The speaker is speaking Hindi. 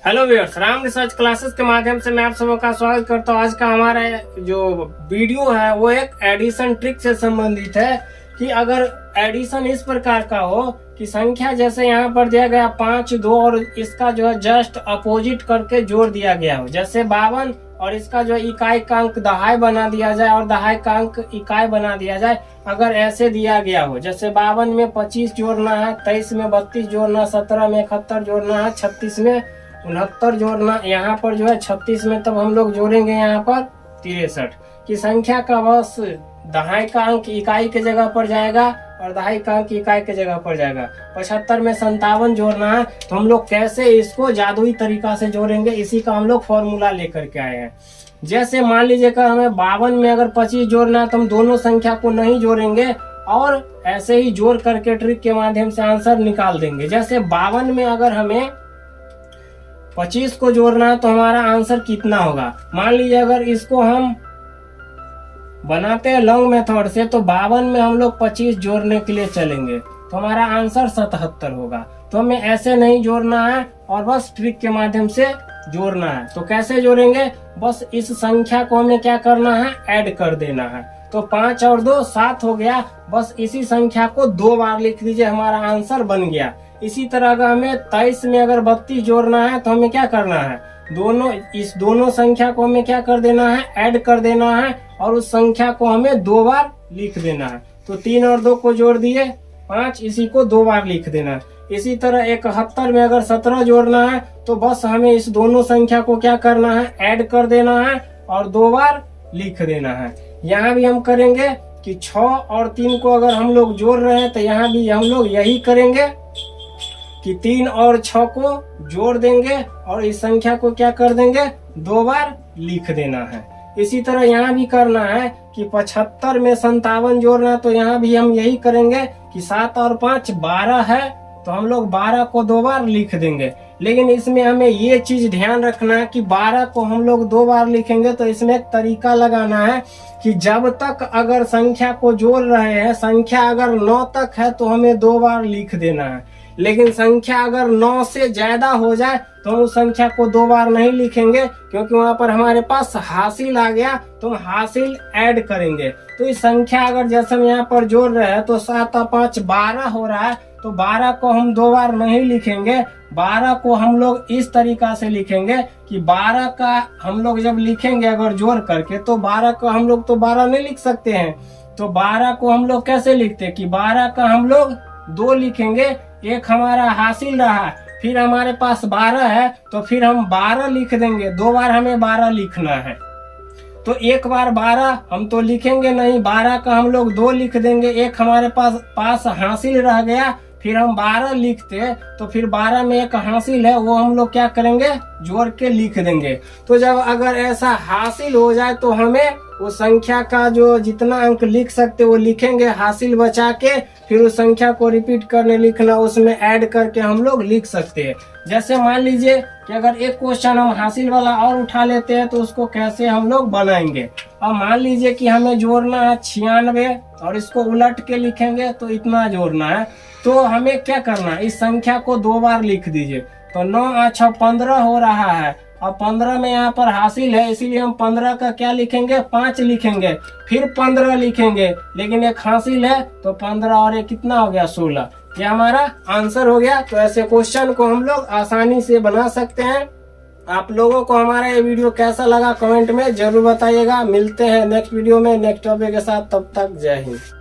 Hello viewers, Ram research classes के माध्यम से मैं आप सबों का स्वागत करता हूँ। आज का हमारा जो वीडियो है वो एक एडिशन ट्रिक से संबंधित है कि अगर एडिशन इस प्रकार का हो कि संख्या जैसे यहाँ पर दिया गया 5, 2 और इसका जो है जस्ट अपोजिट करके जोड़ दिया गया हो, जैसे 52 और इसका जो इकाई का अंक दहाई बना दिया जाए और दहाई का अंक इकाई बना दिया जाए। अगर ऐसे दिया गया हो, जैसे 52 में 25 जोड़ना है, 23 में 32 जोड़ना है, 17 में 71 जोड़ना है, 36 में 69 जोड़ना, यहाँ पर जो है 36 में तब हम लोग जोड़ेंगे यहाँ पर 63 की संख्या का बस दहाई का अंक इकाई के जगह पर जाएगा और दहाई का अंक इकाई के जगह पर जाएगा। 75 में 57 जोड़ना है, तो हम लोग कैसे इसको जादुई तरीका से जोड़ेंगे, इसी का हम लोग फॉर्मूला लेकर के आए हैं। जैसे मान लीजिएगा हमें 52 में अगर 25 जोड़ना है तो हम दोनों संख्या को नहीं जोड़ेंगे और ऐसे ही जोड़ करके ट्रिक के माध्यम से आंसर निकाल देंगे। जैसे 52 में अगर हमें 25 को जोड़ना है तो हमारा आंसर कितना होगा। मान लीजिए अगर इसको हम बनाते हैं लॉन्ग मेथड से तो 52 में हम लोग 25 जोड़ने के लिए चलेंगे तो हमारा आंसर 77 होगा। तो हमें ऐसे नहीं जोड़ना है और बस ट्रिक के माध्यम से जोड़ना है। तो कैसे जोड़ेंगे, बस इस संख्या को हमें क्या करना है, ऐड कर देना है। तो 5 और 2 7 हो गया, बस इसी संख्या को 2 बार लिख दीजिए, हमारा आंसर बन गया। इसी तरह अगर हमें 23 में अगर 32 जोड़ना है तो हमें क्या करना है, दोनों संख्या को हमें क्या कर देना है, ऐड कर देना है और उस संख्या को हमें 2 बार लिख देना है। तो 3 और 2 को जोड़ दिए 5, इसी को 2 बार लिख देना है। इसी तरह 71 में अगर 17 जोड़ना है तो बस हमें इस दोनों संख्या को क्या करना है, ऐड कर देना है और 2 बार लिख देना है। यहाँ भी हम करेंगे कि 6 और 3 को अगर हम लोग जोड़ रहे हैं तो यहाँ भी हम लोग यही करेंगे कि 3 और 6 को जोड़ देंगे और इस संख्या को क्या कर देंगे, 2 बार लिख देना है। इसी तरह यहाँ भी करना है कि 75 में 57 जोड़ना, तो यहाँ भी हम यही करेंगे कि 7 और 5 12 है तो हम लोग 12 को 2 बार लिख देंगे। लेकिन इसमें हमें ये चीज ध्यान रखना है कि 12 को हम लोग 2 बार लिखेंगे तो इसमें एक तरीका लगाना है कि जब तक अगर संख्या को जोड़ रहे हैं, संख्या अगर 9 तक है तो हमें 2 बार लिख देना है। लेकिन संख्या अगर 9 से ज्यादा हो जाए तो हम उस संख्या को 2 बार नहीं लिखेंगे, क्योंकि वहां पर हमारे पास हासिल आ गया तो हम हासिल ऐड करेंगे। तो इस संख्या अगर जैसे हम यहाँ पर जोड़ रहे हैं तो 7 और 5 12 हो रहा है, तो 12 को हम 2 बार नहीं लिखेंगे। 12 को हम लोग इस तरीका से लिखेंगे कि 12 का हम लोग जब लिखेंगे अगर जोड़ करके तो 12 का हम लोग तो 12 नहीं लिख सकते हैं। तो 12 को हम लोग कैसे लिखते हैं कि 12 का हम लोग 2 लिखेंगे, एक हमारा हासिल रहा, फिर हमारे पास 12 है तो फिर हम 12 लिख देंगे। 2 बार हमें 12 लिखना है, तो एक बार 12 हम तो लिखेंगे नहीं, 12 का हम लोग 2 लिख देंगे, एक हमारे पास हासिल रह गया, फिर हम 12 लिखते तो फिर 12 में एक हासिल है वो हम लोग क्या करेंगे, जोड़ के लिख देंगे। तो जब अगर ऐसा हासिल हो जाए तो हमें वो संख्या का जो जितना अंक लिख सकते वो लिखेंगे, हासिल बचा के फिर उस संख्या को रिपीट करने लिखना, उसमें ऐड करके हम लोग लिख सकते हैं। जैसे मान लीजिए कि अगर एक क्वेश्चन हम हासिल वाला और उठा लेते हैं तो उसको कैसे हम लोग बनाएंगे। अब मान लीजिए कि हमें जोड़ना है 96 और इसको उलट के लिखेंगे तो इतना जोड़ना है, तो हमें क्या करना है, इस संख्या को 2 बार लिख दीजिए। तो 9 और 6 15 हो रहा है, और 15 में यहाँ पर हासिल है इसीलिए हम 15 का क्या लिखेंगे, 5 लिखेंगे, फिर 15 लिखेंगे, लेकिन एक हासिल है तो 15 और एक कितना हो गया, 16। ये हमारा आंसर हो गया। तो ऐसे क्वेश्चन को हम लोग आसानी से बना सकते हैं। आप लोगों को हमारा ये वीडियो कैसा लगा कमेंट में जरूर बताइएगा। मिलते हैं नेक्स्ट वीडियो में नेक्स्ट टॉपिक के साथ, तब तक जय हिंद।